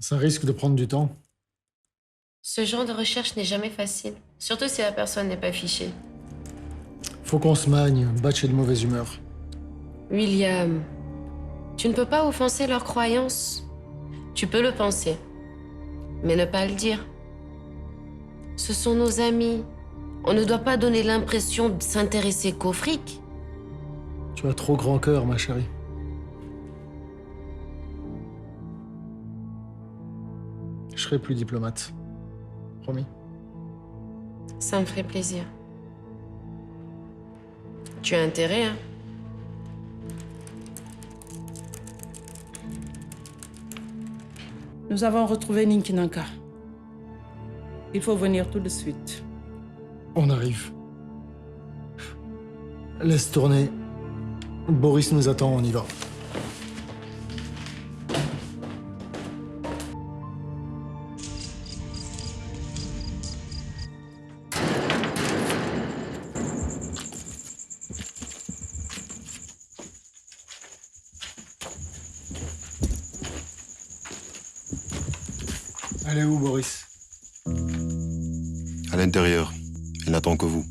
Ça risque de prendre du temps. Ce genre de recherche n'est jamais facile, surtout si la personne n'est pas fichée. Faut qu'on se magne, Batch est de mauvaise humeur. William, tu ne peux pas offenser leurs croyances. Tu peux le penser, mais ne pas le dire. Ce sont nos amis. On ne doit pas donner l'impression de s'intéresser qu'au fric. Tu as trop grand cœur, ma chérie. Je serai plus diplomate. Promis. Ça me ferait plaisir. Tu as intérêt, hein? Nous avons retrouvé Ninkinanka. Il faut venir tout de suite. On arrive. Laisse tourner. Boris nous attend, on y va. Elle est où, Boris? À l'intérieur. Il n'attend que vous.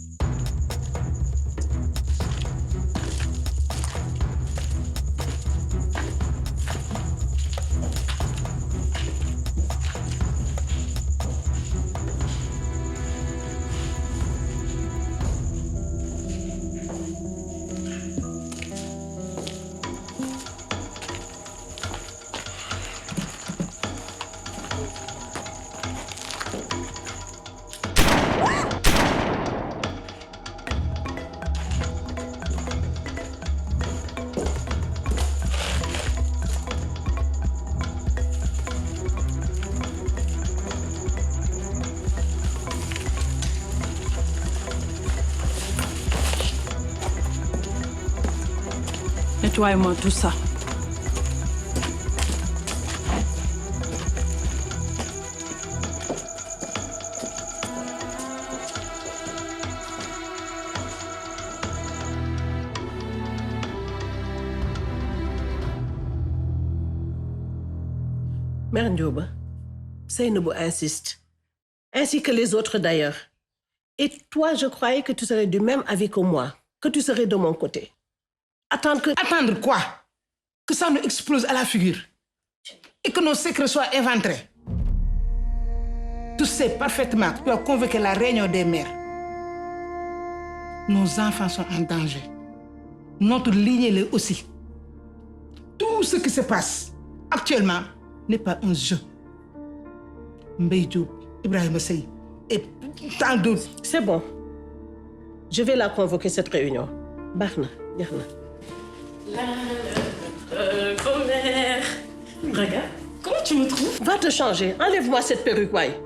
Nettoie-moi tout ça. Mère Ndioba, Seynabou insiste, ainsi que les autres d'ailleurs. Et toi, je croyais que tu serais du même avis que moi, que tu serais de mon côté. Attendre quoi? Que ça nous explose à la figure et que nos secrets soient éventrés. Tu sais parfaitement que tu as convoqué la réunion des mères. Nos enfants sont en danger. Notre lignée l'est aussi. Tout ce qui se passe actuellement n'est pas un jeu. Mbaye Diop, Ibrahima Sey et tant d'autres. C'est bon. Je vais la convoquer, cette réunion. Barna, Yarna. Grand-mère. Regarde, comment tu me trouves? Va te changer. Enlève-moi cette perruque, ouais.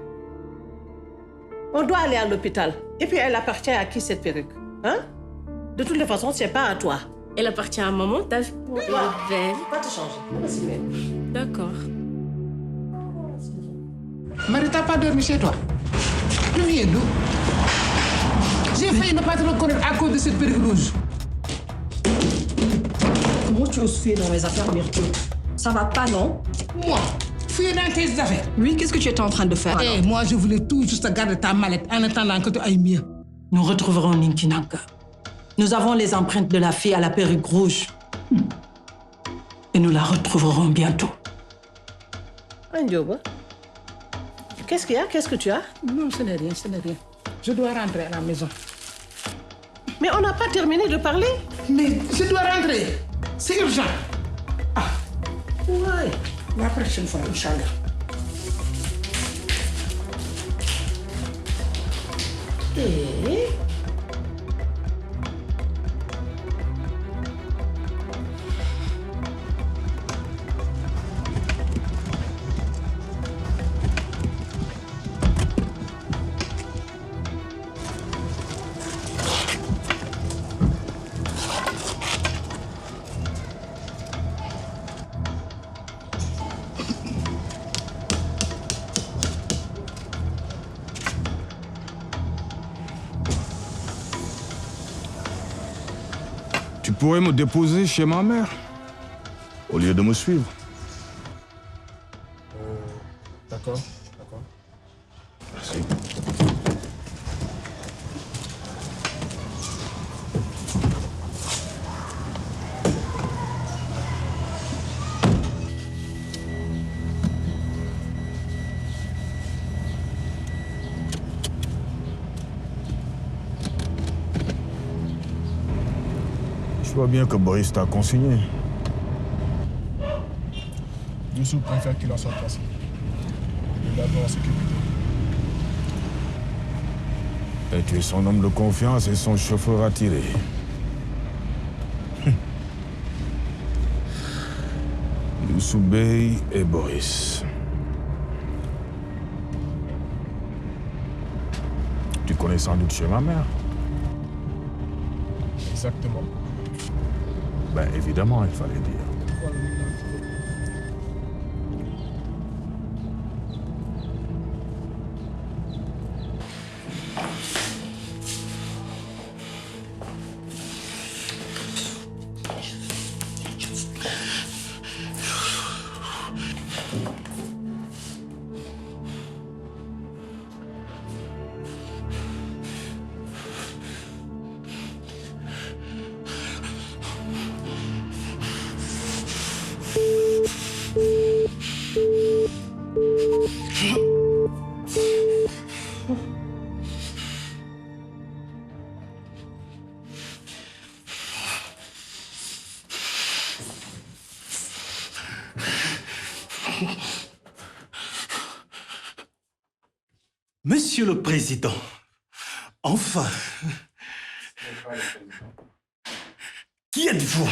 On doit aller à l'hôpital. Et puis, elle appartient à qui, cette perruque? Hein? De toutes les façons, c'est pas à toi. Elle appartient à maman, t'as vu? Elle est belle. Va te changer. Vas-y, même. D'accord. Marie, t'as pas dormi chez toi? Tu viens d'où? J'ai failli ne pas te reconnaître à cause de cette perruque rouge. Comment tu oses fouiller dans mes affaires, Myrtille? Ça va pas, non? Moi, fouiller dans tes affaires. Oui, qu'est-ce que tu étais en train de faire? Eh, moi, je voulais tout juste garder ta mallette en attendant que tu ailles mieux. Nous retrouverons Ninkinanka. Nous avons les empreintes de la fille à la perruque rouge. Et nous la retrouverons bientôt. Ndioba, qu'est-ce qu'il y a? Qu'est-ce que tu as? Non, ce n'est rien, ce n'est rien. Je dois rentrer à la maison. Mais on n'a pas terminé de parler. Mais je dois rentrer. C'est urgent. Ah, Ouais. la prochaine fois, Inch'Allah. Et... Tu pourrais me déposer chez ma mère, au lieu de me suivre. D'accord. Merci. Je vois bien que Boris t'a consigné. Youssou préfère qu'il en soit passé. Il est d'abord en sécurité. Et tu es son homme de confiance et son chauffeur attiré. Youssou Bey et Boris. Tu connais sans doute chez ma mère. Exactement. Ben évidemment, il fallait dire. Monsieur le Président, enfin, qui êtes-vous?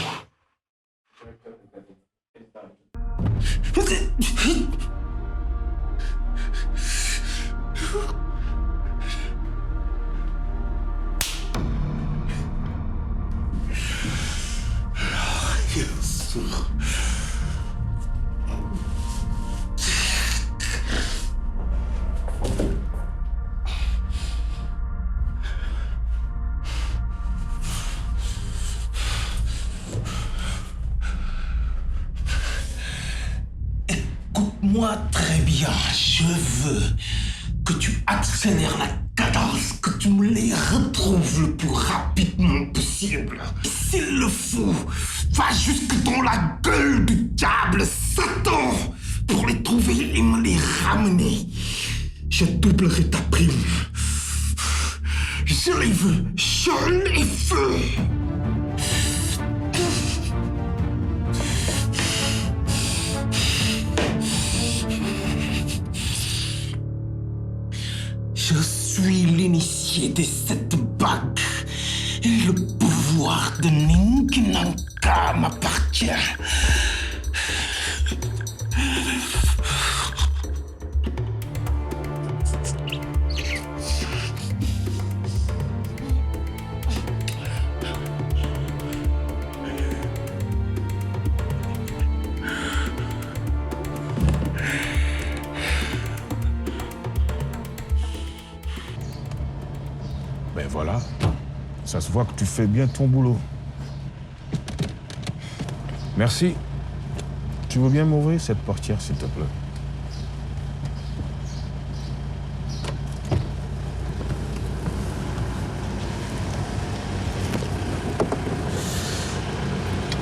Écoute-moi très bien, je veux que tu accélères la cadence, que tu me les retrouves le plus rapidement possible. S'il le faut, va jusque dans la gueule du diable Satan pour les trouver et me les ramener. Je doublerai ta prime. Je les veux, je les veux. Je suis l'initié de cette bague et le pouvoir de Ninkinanka m'appartient. Ben voilà, ça se voit que tu fais bien ton boulot. Merci. Tu veux bien m'ouvrir cette portière, s'il te plaît?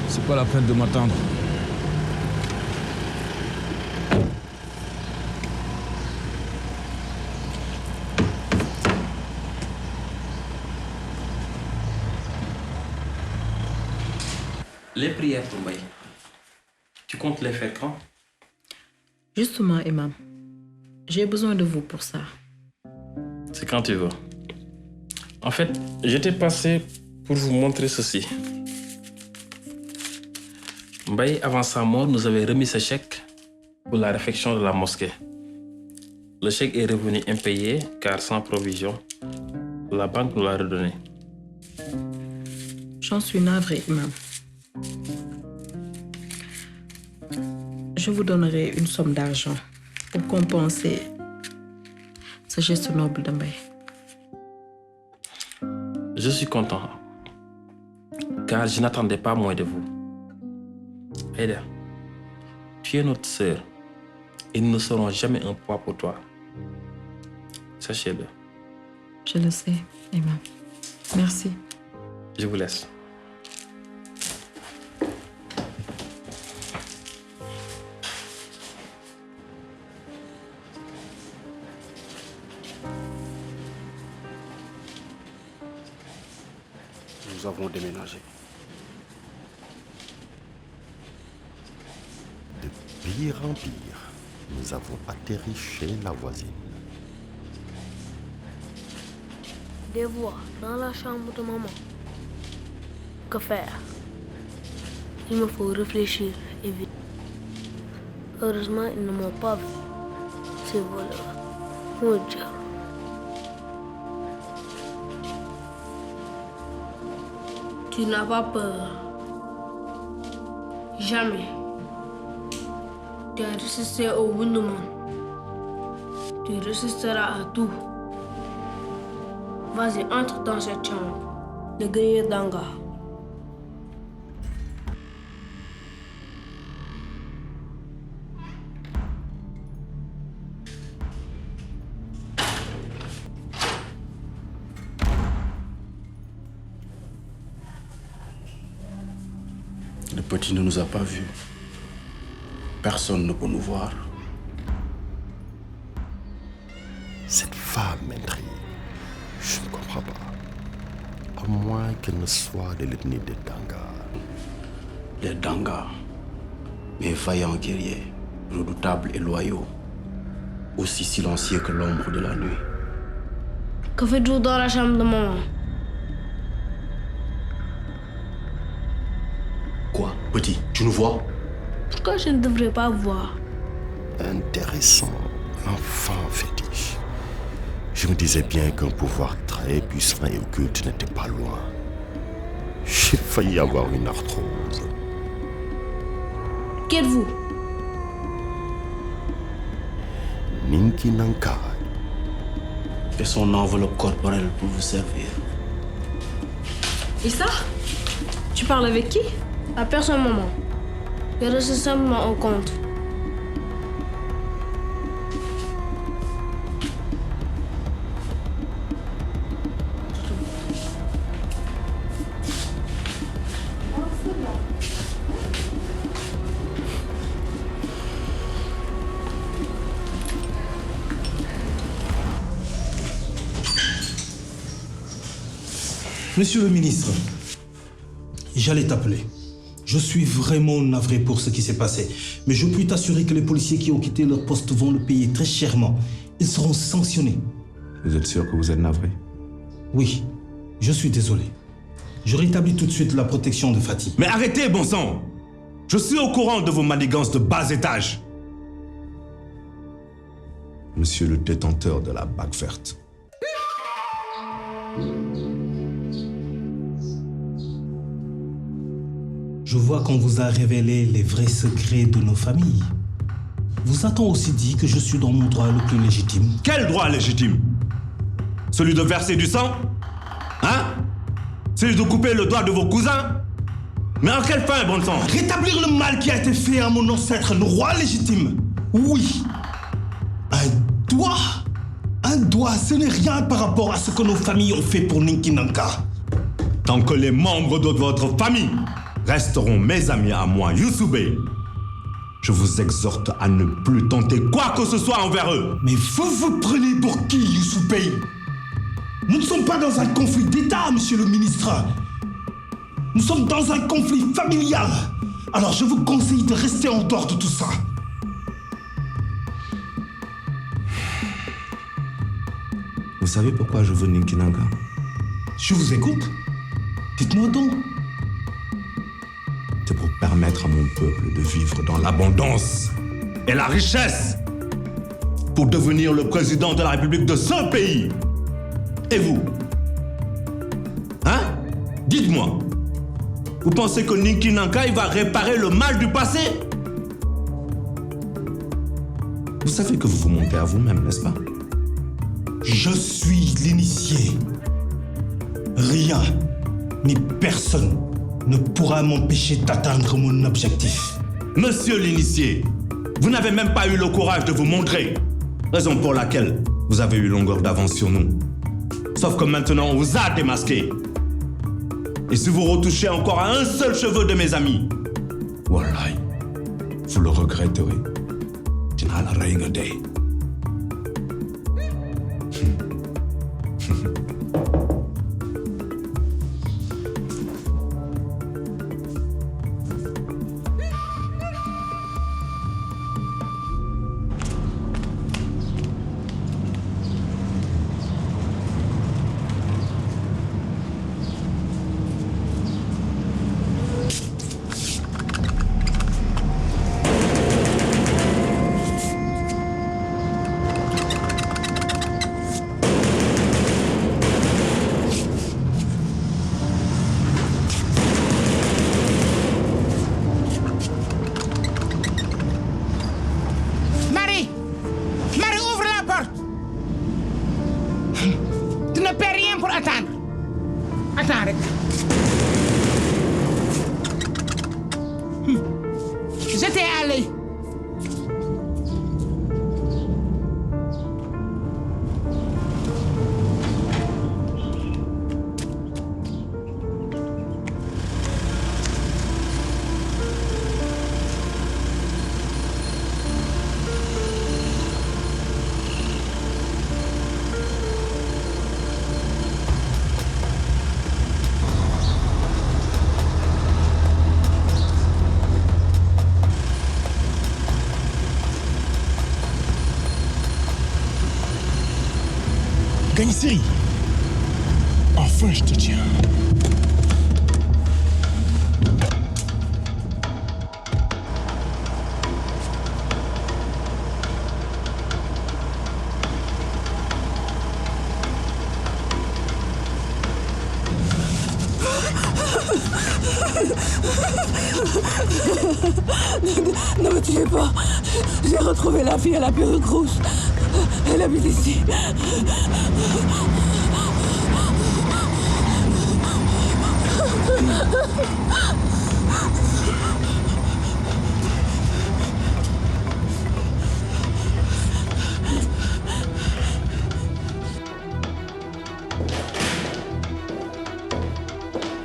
C'est pas la peine de m'attendre. Les prières pour Mbaye. Tu comptes les faire quand? Justement, Imam, j'ai besoin de vous pour ça. C'est quand tu veux. En fait, j'étais passé pour vous montrer ceci. Mbaye, avant sa mort, nous avait remis ce chèque pour la réfection de la mosquée. Le chèque est revenu impayé car sans provision, la banque nous l'a redonné. J'en suis navrée, Imam. Je vous donnerai une somme d'argent pour compenser ce geste noble de Mbaye. Je suis content, car je n'attendais pas moins de vous. Aïda, tu es notre sœur Et nous ne serons jamais un poids pour toi. Sachez-le. Je le sais, Emma. Merci. Je vous laisse. Nous avons déménagé. De pire en pire, nous avons atterri chez la voisine. Des voix dans la chambre de maman. Que faire? Il me faut réfléchir et vite. Heureusement, ils ne m'ont pas vu. Ces voleurs. Mon Dieu. Tu n'as pas peur. Jamais. Tu as résisté au Wunderman. Tu résisteras à tout. Vas-y, entre dans cette chambre. Le grenier d'Anga. Le petit ne nous a pas vus. Personne ne peut nous voir. Cette femme m'intrigue. Je ne comprends pas. À moins qu'elle ne soit de l'ethnie des Danga. Les Danga, mes vaillants guerriers, redoutables et loyaux, aussi silencieux que l'ombre de la nuit. Que faites-vous dans la chambre de maman? Quoi, petit, tu nous vois? Pourquoi je ne devrais pas voir? Intéressant, l'enfant fétiche. Je me disais bien qu'un pouvoir très puissant et occulte n'était pas loin. J'ai failli avoir une arthrose. Qui êtes-vous? Ninki Nanka. Et son enveloppe corporelle pour vous servir. Issa? Tu parles avec qui? À personne, maman. Je reçois simplement un compte. Monsieur le ministre, j'allais t'appeler. Je suis vraiment navré pour ce qui s'est passé. Mais je puis t'assurer que les policiers qui ont quitté leur poste vont le payer très chèrement. Ils seront sanctionnés. Vous êtes sûr que vous êtes navré? Oui, je suis désolé. Je rétablis tout de suite la protection de Fatih. Mais arrêtez, bon sang! Je suis au courant de vos manigances de bas étage. Monsieur le détenteur de la bague verte. Je vois qu'on vous a révélé les vrais secrets de nos familles. Vous a-t-on aussi dit que je suis dans mon droit le plus légitime? Quel droit légitime? Celui de verser du sang? Hein? Celui de couper le doigt de vos cousins? Mais en quelle fin, bon sang? Rétablir le mal qui a été fait à mon ancêtre, le roi légitime. Oui. Un doigt, ce n'est rien par rapport à ce que nos familles ont fait pour Ninki Nanka. Tant que les membres de votre famille resteront mes amis à moi, Youssou Bey, je vous exhorte à ne plus tenter quoi que ce soit envers eux. Mais vous vous prenez pour qui, Youssou Bey? Nous ne sommes pas dans un conflit d'État, monsieur le ministre. Nous sommes dans un conflit familial. Alors je vous conseille de rester en dehors de tout ça. Vous savez pourquoi je veux Ninki Nanka? Je vous écoute. Dites-moi donc. C'est pour permettre à mon peuple de vivre dans l'abondance et la richesse, pour devenir le président de la République de ce pays. Et vous? Hein? Dites-moi. Vous pensez que Ninki Nanka, il va réparer le mal du passé? Vous savez que vous vous montez à vous-même, n'est-ce pas? Je suis l'initié. Rien, ni personne ne pourra m'empêcher d'atteindre mon objectif. Monsieur l'initié, Vous n'avez même pas eu le courage de vous montrer. Raison pour laquelle vous avez eu longueur d'avance sur nous. Sauf que maintenant, on vous a démasqué. Et si vous retouchez encore à un seul cheveu de mes amis, wallahi, vous le regretterez. Marie! Marie, ouvre la porte! Tu ne perds rien pour attendre. Attends, rek. J'étais allé. Gagne-Série. Enfin, je te tiens. Ne me tuez pas. J'ai retrouvé la fille à la perruque rouge. Elle habite ici.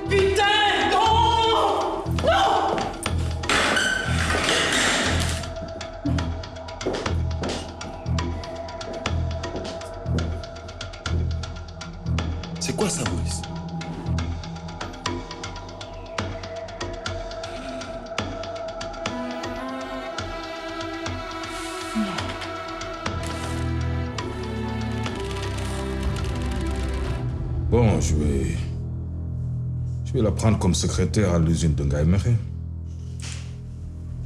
Putain, non! Non! C'est quoi ça, Boris? Bon, je vais la prendre comme secrétaire à l'usine de Ngaïmere.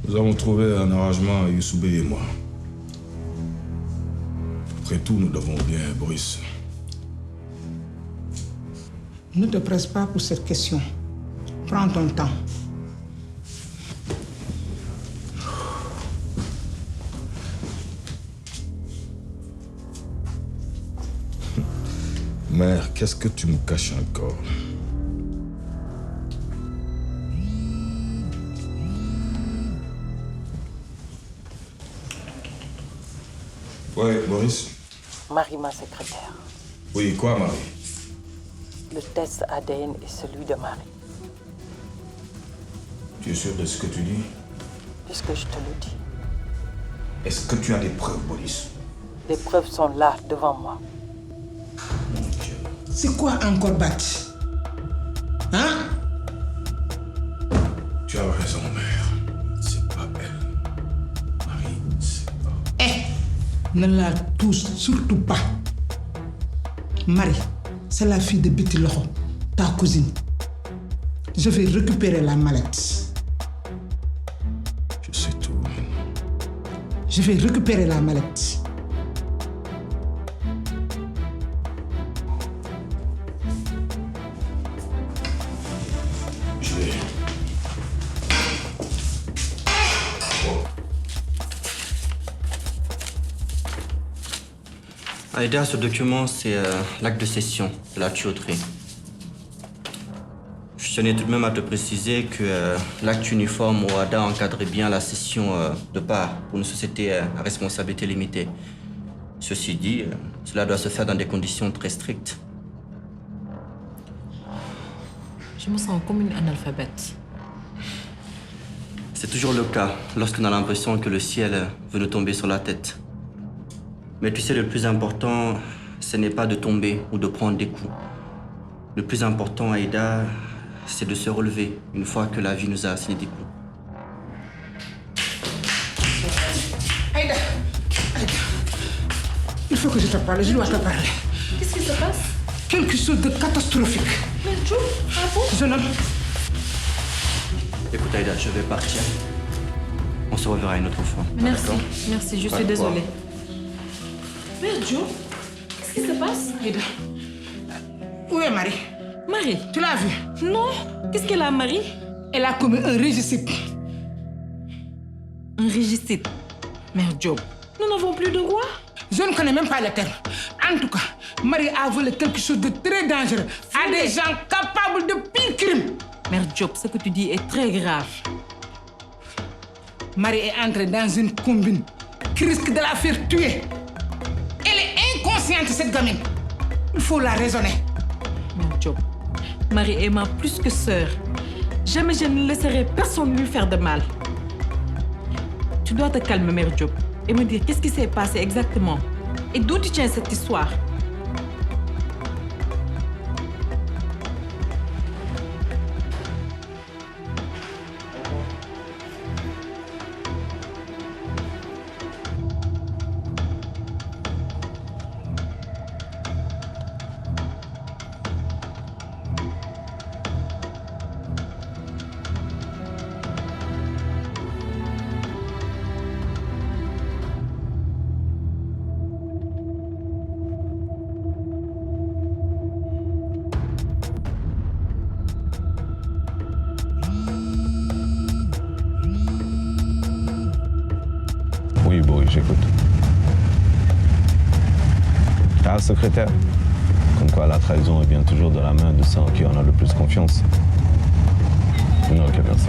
Nous avons trouvé un arrangement, Youssoubé et moi. Après tout, nous devons bien Boris. Ne te presse pas pour cette question. Prends ton temps. Mère, qu'est-ce que tu me caches encore? Ouais, Boris? Marie, ma secrétaire. Oui, quoi, Marie? Le test ADN est celui de Marie. Tu es sûr de ce que tu dis? Puisque je te le dis. Est-ce que tu as des preuves, Boris? Les preuves sont là, devant moi. C'est quoi encore, Bat? Hein? Tu as raison, mère. C'est pas elle. Marie, c'est pas... Eh! Ne la touche surtout pas. Marie, c'est la fille de Betty Loro, ta cousine. Je vais récupérer la mallette. Je sais tout. Je vais récupérer la mallette. Je vais... Aïda, ce document, c'est l'acte de cession de la tuyauterie. Je tenais tout de même à te préciser que l'acte uniforme OADA encadrait bien la cession de parts pour une société à responsabilité limitée. Ceci dit, cela doit se faire dans des conditions très strictes. Je me sens comme une analphabète. C'est toujours le cas lorsqu'on a l'impression que le ciel veut nous tomber sur la tête. Mais tu sais, le plus important, ce n'est pas de tomber ou de prendre des coups. Le plus important, Aïda, c'est de se relever une fois que la vie nous a assigné des coups. Aïda, il faut que je te parle, je dois te parler. Qu'est-ce qui se passe? Quelque chose de catastrophique. Mais Joe, ah bon? Jeune homme. Écoute, Aïda, je vais partir. On se reverra une autre fois. Merci, D'accord? merci, je Pas suis de quoi. désolée. Mais Joe, qu'est-ce qui se passe? Aïda, où est Marie? Marie? Tu l'as vue? Non. Qu'est-ce qu'elle a, Marie? Elle a commis un régicide. Un régicide? Mère Job, nous n'avons plus de roi. Je ne connais même pas le terme. En tout cas, Marie a volé quelque chose de très dangereux à des gens capables de pires crimes. Mère Job, ce que tu dis est très grave. Marie est entrée dans une combine qui risque de la faire tuer. Elle est inconsciente, cette gamine. Il faut la raisonner. Mère Job, Marie est ma plus que sœur. Jamais je ne laisserai personne lui faire de mal. Tu dois te calmer, Mère Job, et me dire qu'est-ce qui s'est passé exactement et d'où tu tiens cette histoire. Oui, Boris, j'écoute. Ah, secrétaire. Comme quoi la trahison vient toujours de la main de ceux en qui on a le plus confiance. Non, ok, merci.